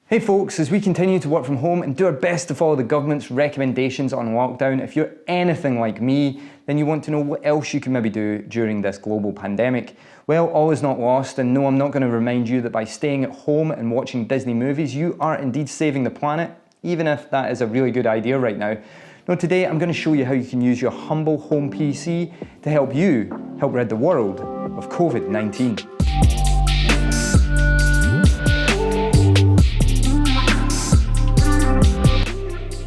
Hey folks, as we continue to work from home and do our best to follow the government's recommendations on lockdown, if you're anything like me, then you want to know what else you can maybe do during this global pandemic. Well, all is not lost, and no, I'm not going to remind you that by staying at home and watching Disney movies, you are indeed saving the planet, even if that is a really good idea right now. No, today I'm going to show you how you can use your humble home PC to help rid the world of COVID-19.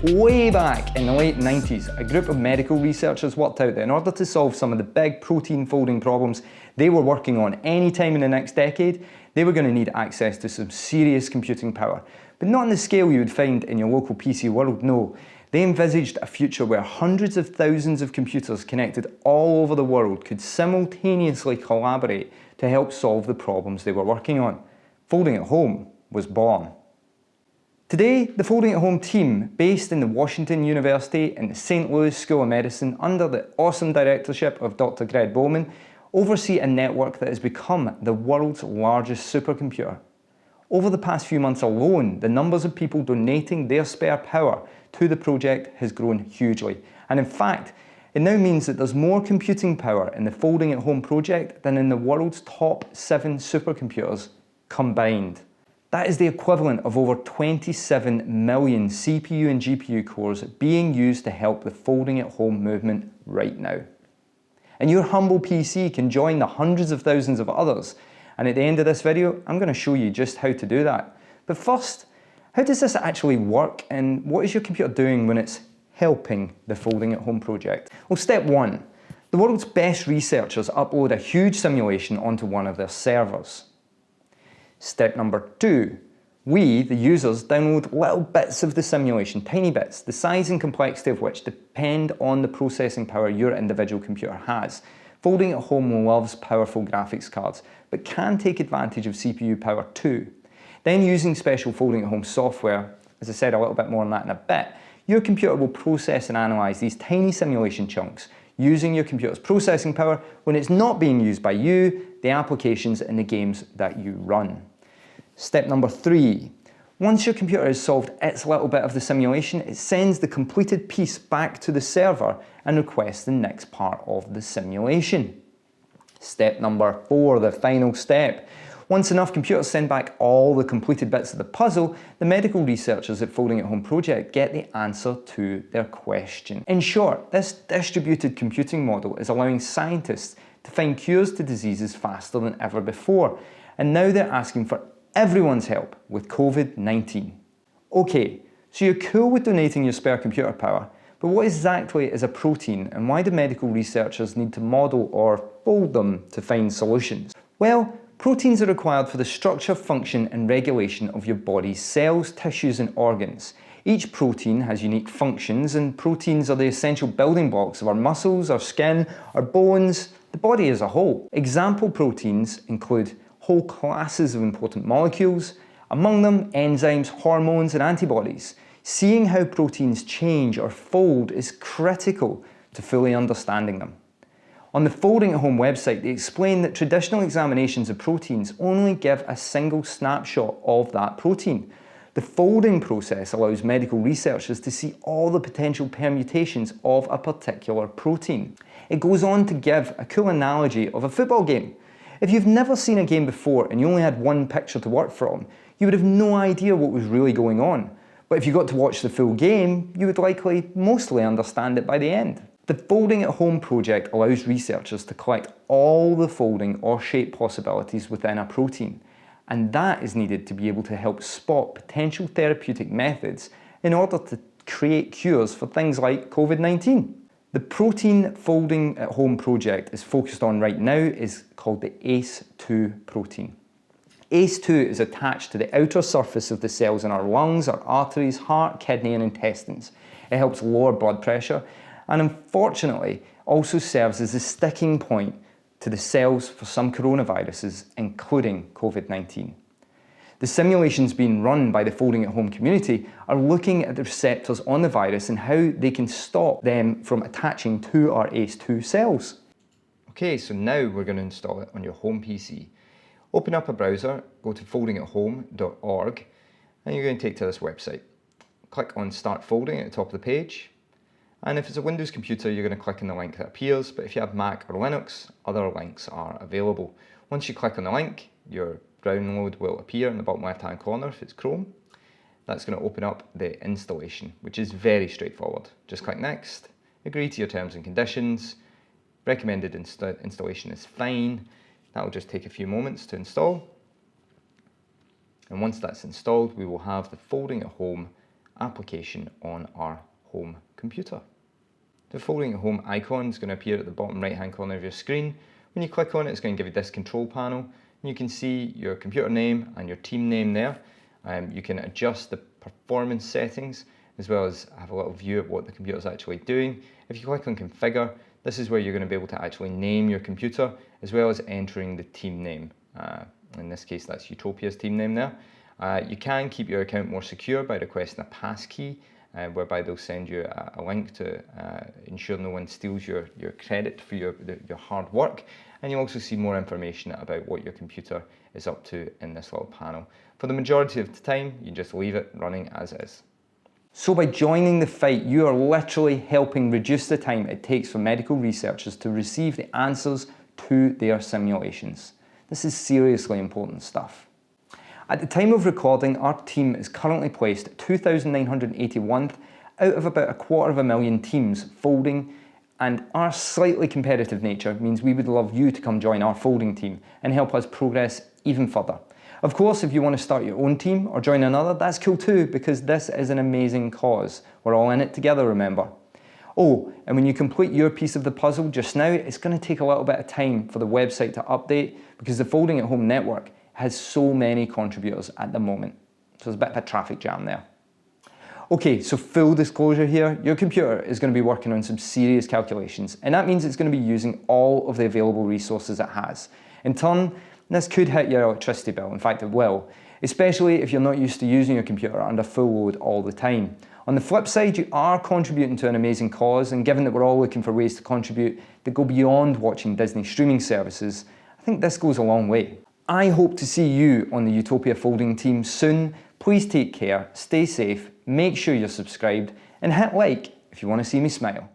Way back in the late 90s, a group of medical researchers worked out that in order to solve some of the big protein folding problems they were working on any time in the next decade, they were going to need access to some serious computing power. But not on the scale you would find in your local PC world, no. They envisaged a future where hundreds of thousands of computers connected all over the world could simultaneously collaborate to help solve the problems they were working on. Folding at Home was born. Today, the Folding at Home team, based in the Washington University and the St. Louis School of Medicine under the awesome directorship of Dr. Greg Bowman, oversee a network that has become the world's largest supercomputer. Over the past few months alone, the numbers of people donating their spare power to the project has grown hugely. And in fact, it now means that there's more computing power in the Folding at Home project than in the world's top 7 supercomputers combined. That is the equivalent of over 27 million CPU and GPU cores being used to help the Folding at Home movement right now. And your humble PC can join the hundreds of thousands of others. And at the end of this video, I'm going to show you just how to do that. But first, how does this actually work, and what is your computer doing when it's helping the Folding at Home project? Well, step 1. The world's best researchers upload a huge simulation onto one of their servers. Step number 2, we, the users, download little bits of the simulation, tiny bits, the size and complexity of which depend on the processing power your individual computer has. Folding at Home loves powerful graphics cards, but can take advantage of CPU power too. Then using special Folding at Home software, as I said a little bit more on that in a bit, your computer will process and analyse these tiny simulation chunks using your computer's processing power when it's not being used by you, the applications and the games that you run. Step number 3. Once your computer has solved its little bit of the simulation, it sends the completed piece back to the server and requests the next part of the simulation. Step number 4, the final step. Once enough computers send back all the completed bits of the puzzle, the medical researchers at Folding at Home project get the answer to their question. In short, this distributed computing model is allowing scientists to find cures to diseases faster than ever before, and now they're asking for everyone's help with COVID-19. Okay, so you're cool with donating your spare computer power, but what exactly is a protein, and why do medical researchers need to model or fold them to find solutions? Well, proteins are required for the structure, function and regulation of your body's cells, tissues and organs. Each protein has unique functions, and proteins are the essential building blocks of our muscles, our skin, our bones, the body as a whole. Example proteins include whole classes of important molecules, among them enzymes, hormones and antibodies. Seeing how proteins change or fold is critical to fully understanding them. On the Folding at Home website, they explain that traditional examinations of proteins only give a single snapshot of that protein. The folding process allows medical researchers to see all the potential permutations of a particular protein. It goes on to give a cool analogy of a football game. If you've never seen a game before and you only had one picture to work from, you would have no idea what was really going on. But if you got to watch the full game, you would likely mostly understand it by the end. The Folding at Home project allows researchers to collect all the folding or shape possibilities within a protein, and that is needed to be able to help spot potential therapeutic methods in order to create cures for things like COVID-19. The protein Folding at Home project is focused on right now is called the ACE2 protein. ACE2 is attached to the outer surface of the cells in our lungs, our arteries, heart, kidney and intestines. It helps lower blood pressure and unfortunately also serves as a sticking point to the cells for some coronaviruses, including COVID-19. The simulations being run by the Folding at Home community are looking at the receptors on the virus and how they can stop them from attaching to our ACE2 cells. Okay, so now we're going to install it on your home PC. Open up a browser, go to foldingathome.org, and you're going to take to this website. Click on Start Folding at the top of the page, and if it's a Windows computer, you're going to click on the link that appears, but if you have Mac or Linux, other links are available. Once you click on the link, your download will appear in the bottom left hand corner if it's Chrome. That's going to open up the installation, which is very straightforward. Just click Next, agree to your terms and conditions, recommended installation is fine. That will just take a few moments to install. And once that's installed, we will have the Folding at Home application on our home computer. The Folding at Home icon is going to appear at the bottom right hand corner of your screen. When you click on it, it's going to give you this control panel, and you can see your computer name and your team name there. You can adjust the performance settings as well as have a little view of what the computer is actually doing. If you click on Configure, this is where you're going to be able to actually name your computer as well as entering the team name. In this case, that's Utopia's team name there. You can keep your account more secure by requesting a passkey, whereby they'll send you a link to ensure no one steals your credit for your hard work. And you'll also see more information about what your computer is up to in this little panel. For the majority of the time, you just leave it running as is. So by joining the fight, you are literally helping reduce the time it takes for medical researchers to receive the answers to their simulations. This is seriously important stuff. At the time of recording, our team is currently placed 2,981th out of about 250,000 teams folding, and our slightly competitive nature means we would love you to come join our folding team and help us progress even further. Of course, if you want to start your own team or join another, that's cool too, because this is an amazing cause. We're all in it together, remember. Oh, and when you complete your piece of the puzzle just now, it's going to take a little bit of time for the website to update because the Folding at Home network has so many contributors at the moment. So there's a bit of a traffic jam there. Okay, so full disclosure here, your computer is going to be working on some serious calculations, and that means it's going to be using all of the available resources it has. In turn, this could hit your electricity bill. In fact, it will, especially if you're not used to using your computer under full load all the time. On the flip side, you are contributing to an amazing cause, and given that we're all looking for ways to contribute that go beyond watching Disney streaming services, I think this goes a long way. I hope to see you on the Utopia Folding team soon. Please take care, stay safe, make sure you're subscribed, and hit like if you want to see me smile.